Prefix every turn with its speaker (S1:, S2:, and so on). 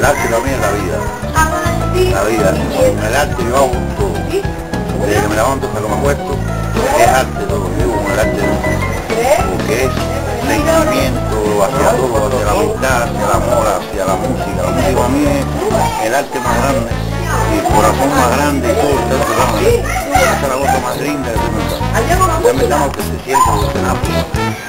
S1: arte también es la vida. La vida. Con el arte yo hago todo. Desde que me levanto hasta que me acuesto, es arte todo. Yo vivo con el arte porque es sentimiento hacia todo, hacia la amistad, hacia el amor, hacia la música. La música para mí es el arte más grande y el corazón más grande y todo está cerrado. Esa es la cosa más linda que se me da. Ya me damos que se siente en África.